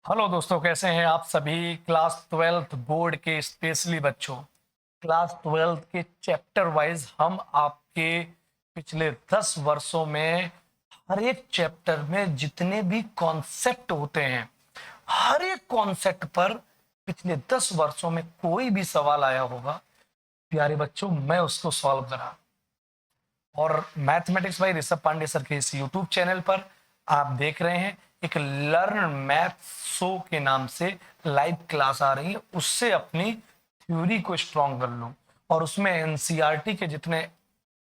Hello दोस्तों, कैसे हैं आप सभी क्लास ट्वेल्थ बोर्ड के स्पेशली बच्चों। क्लास ट्वेल्थ के चैप्टर वाइज हम आपके पिछले 10 वर्षों में हर एक चैप्टर में जितने भी कॉन्सेप्ट होते हैं, हर एक कॉन्सेप्ट पर पिछले 10 वर्षों में कोई भी सवाल आया होगा, प्यारे बच्चों, मैं उसको सॉल्व करा। और mathematics by Rishabh Pandey sir के इस यूट्यूब चैनल पर आप देख रहे हैं एक लर्न मैथ शो के नाम से लाइव क्लास आ रही है। उससे अपनी थ्योरी को स्ट्रॉन्ग कर लूं और उसमें एनसीईआरटी के जितने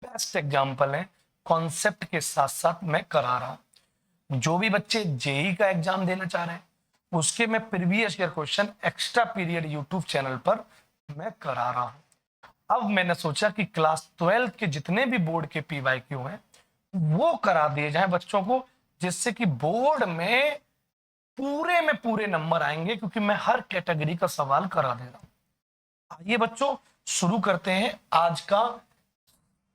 बेस्ट एग्जाम्पल हैं कॉन्सेप्ट के साथ साथ मैं करा रहा हूं। जो भी बच्चे जेई का एग्जाम देना चाह रहे हैं उसके मैं previous year question extra period YouTube channel पर मैं करा रहा हूं। अब मैंने सोचा कि क्लास ट्वेल्थ के जितने भी बोर्ड के पीवाईक्यू हैं वो करा दिए जाएं बच्चों को, जिससे कि बोर्ड में पूरे नंबर आएंगे, क्योंकि मैं हर कैटेगरी का सवाल करा दे रहा हूं। आइए बच्चों, शुरू करते हैं। आज का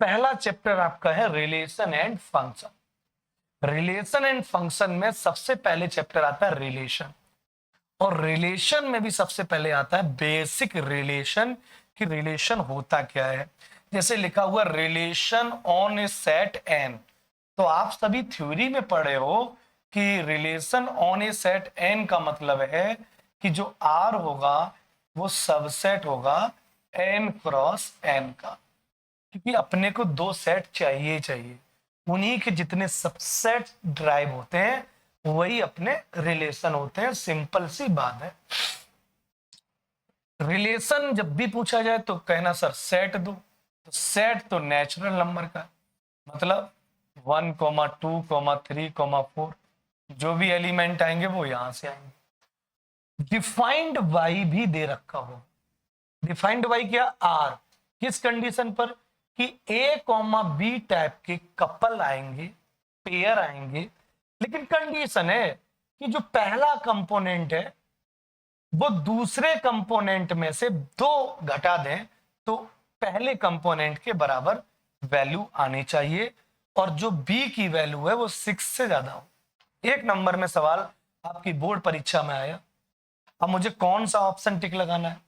पहला चैप्टर आपका है relation and function. Relation and function में सबसे पहले चैप्टर आता है रिलेशन, और रिलेशन में भी सबसे पहले आता है बेसिक रिलेशन कि रिलेशन होता क्या है। जैसे लिखा हुआ relation on a set N, तो आप सभी थ्योरी में पढ़े हो कि relation on a set N का मतलब है कि जो आर होगा वो सबसेट होगा एन क्रॉस एन का, क्योंकि अपने को दो सेट चाहिए चाहिए, उन्हीं के जितने सबसेट ड्राइव होते हैं वही अपने रिलेशन होते हैं। सिंपल सी बात है। रिलेशन जब भी पूछा जाए तो कहना सर सेट दो, तो सेट तो नेचुरल नंबर का, मतलब 1,2,3,4 जो भी एलिमेंट आएंगे वो यहां से आएंगे। डिफाइंड वाई भी दे रखा हो। डिफाइंड वाई क्या? आर। किस कंडीशन पर? कि ए कॉमा बी टाइप के कपल आएंगे, पेयर आएंगे, लेकिन कंडीशन है कि जो पहला कंपोनेंट है वो दूसरे कंपोनेंट में से दो घटा दें तो पहले कंपोनेंट के बराबर वैल्यू आनी चाहिए, और जो बी की वैल्यू है वो 6 से ज्यादा हो। एक नंबर में सवाल आपकी बोर्ड परीक्षा में आया। अब मुझे कौन सा ऑप्शन टिक लगाना है?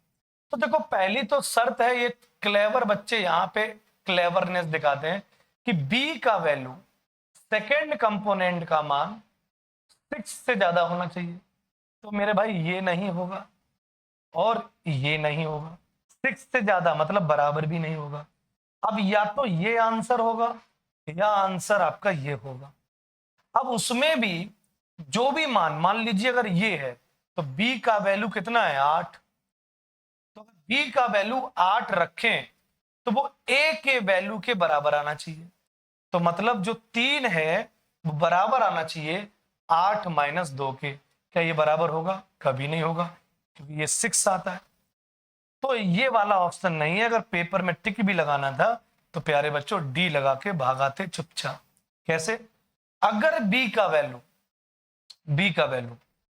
तो देखो, पहली तो शर्त है, ये क्लेवर बच्चे यहाँ पे क्लेवरनेस दिखाते हैं कि बी का वैल्यू सेकेंड कंपोनेंट का मान 6 से ज्यादा होना चाहिए। तो मेरे भाई ये नहीं होगा और ये नहीं होगा। 6 से ज्यादा मतलब बराबर भी नहीं होगा। अब या तो ये आंसर होगा या आंसर आपका ये होगा। अब उसमें भी जो भी मान लीजिए अगर ये है तो बी का वैल्यू कितना है? 8। तो अगर बी का वैल्यू 8 रखें तो वो ए के वैल्यू के बराबर आना चाहिए। तो मतलब जो 3 है वो बराबर आना चाहिए 8 माइनस 2 के। क्या ये बराबर होगा? कभी नहीं होगा, क्योंकि ये 6 आता है। तो ये वाला ऑप्शन नहीं है। अगर पेपर में टिक भी लगाना था तो प्यारे बच्चों डी लगा के भागाते चुपचाप। कैसे? अगर बी का वैल्यू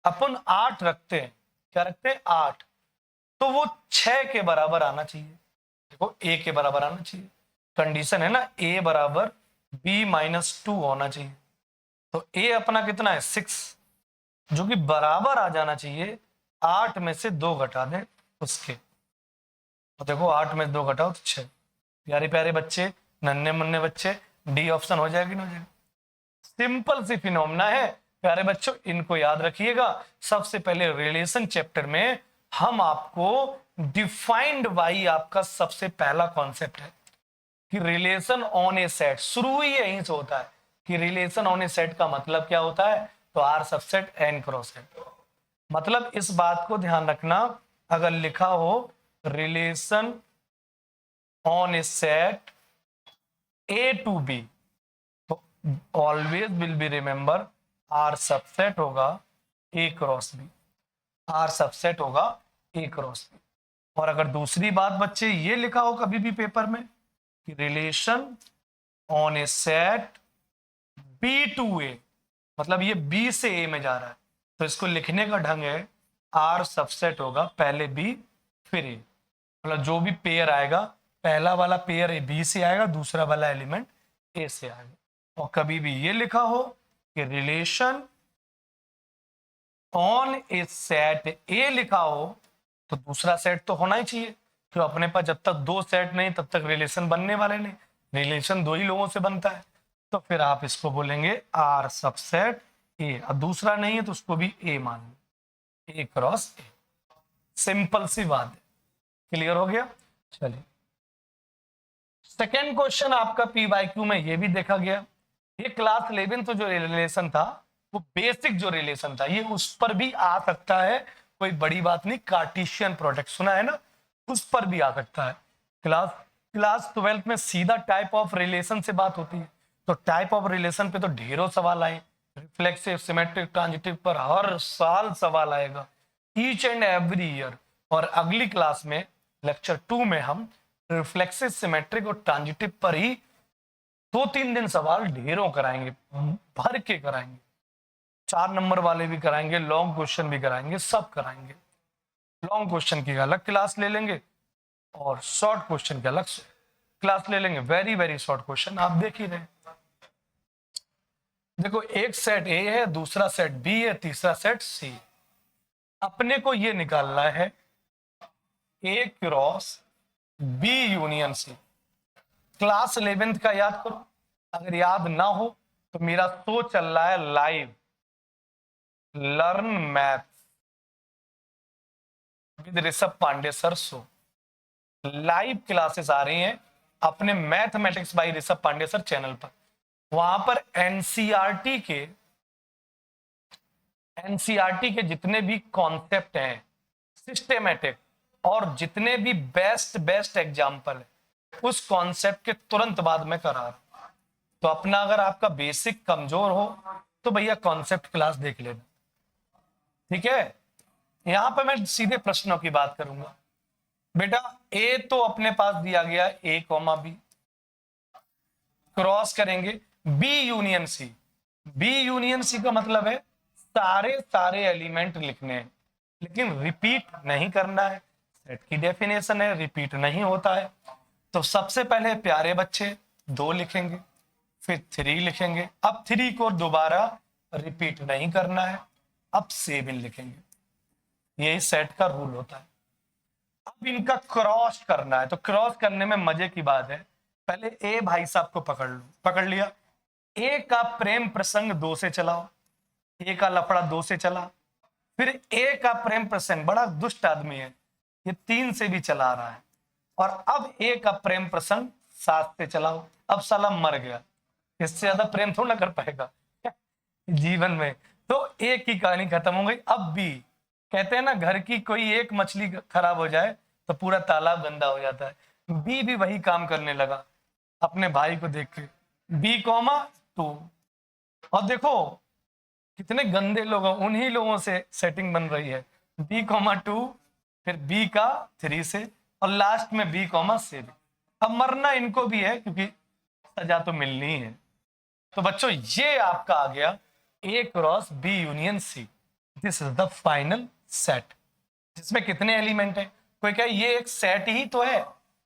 अपन 8 रखते हैं, क्या रखते हैं? 8, तो वो 6 के बराबर आना चाहिए। देखो, ए के बराबर आना चाहिए। कंडीशन है ना, ए बराबर बी माइनस 2 होना चाहिए। तो ए अपना कितना है? 6, जो कि बराबर आ जाना चाहिए 8 में से 2 घटा दें उसके। तो देखो, 8 में 2 घटाओ तो 6। प्यारे प्यारे बच्चे, नन्हे मुन्ने बच्चे, डी ऑप्शन हो जाएगी ना? हो जाएगा। सिंपल सी फिनोमिना है प्यारे बच्चों, इनको याद रखिएगा। सबसे पहले रिलेशन चैप्टर में हम आपको डिफाइंड बाई आपका सबसे पहला कॉन्सेप्ट है कि रिलेशन ऑन ए सेट, शुरू ही यहीं से होता है कि रिलेशन ऑन ए सेट का मतलब क्या होता है। तो R subset N cross set. मतलब इस बात को ध्यान रखना, अगर लिखा हो relation on a set A to B, तो always will be remember R subset होगा A cross B. R subset होगा ए क्रॉस बी। और अगर दूसरी बात बच्चे ये लिखा हो कभी भी पेपर में कि relation on a set B to A, मतलब ये बी से ए में जा रहा है, तो इसको लिखने का ढंग है आर सबसेट होगा पहले बी फिर ए। मतलब जो भी पेयर आएगा, पहला वाला पेयर ए बी से आएगा, दूसरा वाला एलिमेंट ए से आएगा। और कभी भी ये लिखा हो कि रिलेशन ऑन ए सेट ए लिखा हो तो दूसरा सेट तो होना ही चाहिए, तो अपने पास जब तक दो सेट नहीं तब तक रिलेशन बनने वाले नहीं, रिलेशन दो ही लोगों से बनता है, तो फिर आप इसको बोलेंगे आर सबसेट ए, और दूसरा नहीं है तो उसको भी ए मान लो, ए क्रॉस ए। सिंपल सी बात है, क्लियर हो गया। चलिए सेकेंड क्वेश्चन आपका पीवाईक्यू में ये भी देखा गया, ये क्लास 11 तो जो रिलेशन था वो बेसिक जो रिलेशन था ये उस पर भी आ सकता है, कोई बड़ी बात नहीं, कार्टेशियन प्रोडक्ट सुना है ना, उस पर भी आ सकता है। क्लास क्लास 12 में सीधा टाइप ऑफ रिलेशन से बात होती है, तो टाइप ऑफ रिलेशन पे तो ढेरों सवाल आए, रिफ्लेक्सिव सिमेट्रिक ट्रांजिटिव पर हर साल सवाल आएगा, ईच एंड एवरी ईयर। और अगली क्लास में लेक्चर 2 में हम रिफ्लेक्सिव सिमेट्रिक और ट्रांजिटिव पर ही 2-3 दिन सवाल ढेरों कराएंगे, भर के कराएंगे, 4 नंबर वाले भी कराएंगे, लॉन्ग क्वेश्चन भी कराएंगे, सब कराएंगे। लॉन्ग क्वेश्चन की अलग क्लास ले लेंगे और शॉर्ट क्वेश्चन की अलग क्लास ले लेंगे। वेरी वेरी शॉर्ट क्वेश्चन आप देख ही रहे। देखो एक सेट ए है, दूसरा सेट बी है, तीसरा सेट सी। अपने को ये निकालना है A cross B union C. Class 11 का याद करो, अगर याद ना हो तो मेरा शो चल रहा है live learn math with Rishabh Pandey sir show, live classes आ रही हैं अपने mathematics by Rishabh Pandey sir channel पर। वहां पर एनसीईआरटी के जितने भी कॉन्सेप्ट हैं सिस्टेमेटिक और जितने भी बेस्ट एग्जाम्पल है उस कॉन्सेप्ट के तुरंत बाद में करा रहा हूं। तो अपना अगर आपका बेसिक कमजोर हो तो भैया कॉन्सेप्ट क्लास देख लेना, ठीक है। यहां पर मैं सीधे प्रश्नों की बात करूंगा। बेटा ए तो अपने पास दिया गया ए कॉमा बी, क्रॉस करेंगे B union C. B union C का मतलब है सारे एलिमेंट लिखने हैं लेकिन रिपीट नहीं करना है, सेट की डेफिनेशन है रिपीट नहीं होता है। तो सबसे पहले प्यारे बच्चे 2 लिखेंगे, फिर 3 लिखेंगे, अब 3 को दोबारा रिपीट नहीं करना है, अब 7 लिखेंगे, यही सेट का रूल होता है। अब इनका क्रॉस करना है, तो क्रॉस करने में मजे की बात है, पहले ए भाई साहब को पकड़ लो, पकड़ लिया, ए का प्रेम प्रसंग 2 से चलाओ, ए का लफड़ा 2 से चला, फिर ए का प्रेम प्रसंग बड़ा दुष्ट आदमी है ये 3 से भी चला रहा है, और अब ए का प्रेम प्रसंग 7 से चलाओ, अब साला मर गया, इससे ज्यादा प्रेम थोड़ा ना कर पाएगा जीवन में, तो ए की कहानी खत्म हो गई। अब बी, कहते हैं ना घर की कोई एक मछली खराब हो जाए तो पूरा तालाब गंदा हो जाता है, बी भी वही काम करने लगा अपने भाई को देख के, बी कॉमा 2, और देखो कितने गंदे लोग हैं, उन्हीं लोगों से सेटिंग बन रही है, बी कॉमा 2, फिर बी का 3 से, और लास्ट में बी कॉमा से भी। अब मरना इनको भी है क्योंकि सजा तो मिलनी है। तो बच्चों ये आपका आ गया A cross B union C, this is the final set, जिसमें कितने एलिमेंट है, कोई कहे ये एक सेट ही तो है,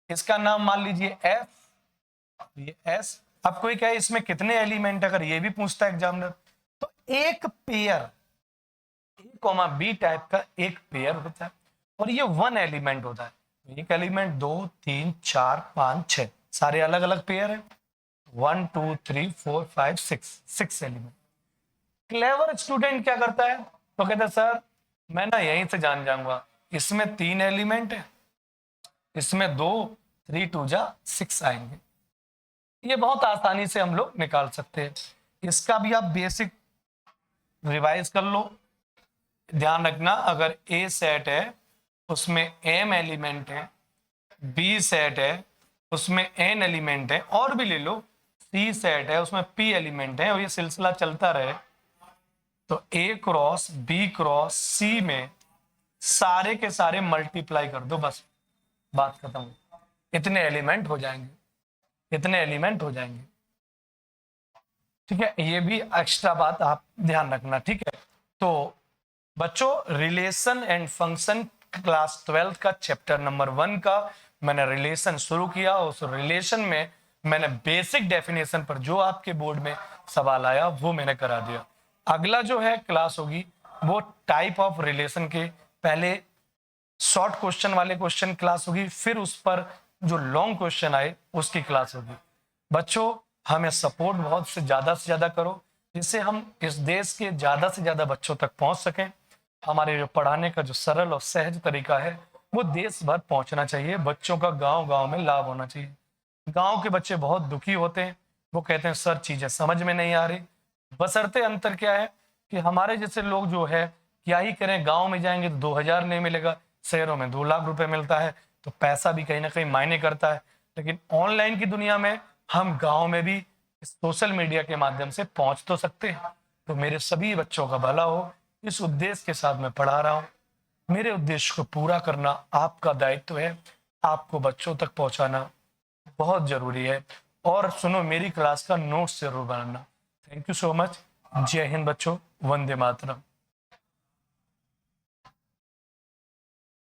इसका नाम मान लीजिए एफ, ये एस। अब कोई कहे इसमें कितने एलिमेंट, अगर ये भी पूछता है एग्जामिनर, तो एक pair A comma B type का एक पेयर होता है, और ये 1 एलिमेंट होता है, एक एलिमेंट 2 3 4 5 6 सारे अलग अलग पेयर है, 1 2 3 4 5 6 एलिमेंट। क्लेवर स्टूडेंट क्या करता है, तो कहता है सर मैं ना यहीं से जान जाऊंगा, इसमें 3 एलिमेंट है, इसमें 2, 3 2 जा 6 आएंगे, ये बहुत आसानी से हम लोग निकाल सकते हैं। इसका भी आप बेसिक रिवाइज कर लो, ध्यान रखना अगर ए सेट है उसमें एम एलिमेंट है, बी सेट है उसमें एन एलिमेंट है, और भी ले लो, सी सेट है उसमें पी एलिमेंट है, और ये सिलसिला चलता रहे, तो ए क्रॉस बी क्रॉस सी में सारे के सारे मल्टीप्लाई कर दो, बस बात खत्म, इतने एलिमेंट हो जाएंगे, इतने एलिमेंट हो जाएंगे, ठीक है। ये भी एक्स्ट्रा बात आप ध्यान रखना, ठीक है। तो बच्चों रिलेशन एंड फंक्शन क्लास 12 का चैप्टर नंबर 1 का मैंने रिलेशन शुरू किया, उस रिलेशन में मैंने बेसिक डेफिनेशन पर जो आपके बोर्ड में सवाल आया वो मैंने करा दिया। अगला जो है क्लास होगी वो टाइप ऑफ रिलेशन के पहले शॉर्ट क्वेश्चन वाले क्वेश्चन क्लास होगी, फिर उस पर जो लॉन्ग क्वेश्चन आए उसकी क्लास होगी। बच्चों, हमें सपोर्ट बहुत से ज्यादा करो, जिससे हम इस देश के ज्यादा से ज्यादा बच्चों तक पहुंच सकें। हमारे जो पढ़ाने का जो सरल और सहज तरीका है वो देश भर पहुंचना चाहिए। बच्चों का गांव गांव में लाभ होना चाहिए। गांव के बच्चे बहुत दुखी होते हैं, वो कहते हैं सर चीजें समझ में नहीं आ रही। बशर्ते अंतर क्या है कि हमारे जैसे लोग जो है क्या ही करें, गांव में जाएंगे तो 2000 नहीं मिलेगा, शहरों में 2 लाख रुपए मिलता है, तो पैसा भी कहीं ना कहीं मायने करता है। लेकिन ऑनलाइन की दुनिया में हम गांव में भी सोशल मीडिया के माध्यम से पहुंच तो सकते हैं। तो मेरे सभी बच्चों का भला हो, इस उद्देश्य के साथ मैं पढ़ा रहा हूँ। मेरे उद्देश्य को पूरा करना आपका दायित्व है। आपको बच्चों तक पहुंचाना बहुत जरूरी है। और सुनो, मेरी क्लास का नोट्स जरूर बनाना। Thank you so much. जय हिंद बच्चों, वंदे मातरम।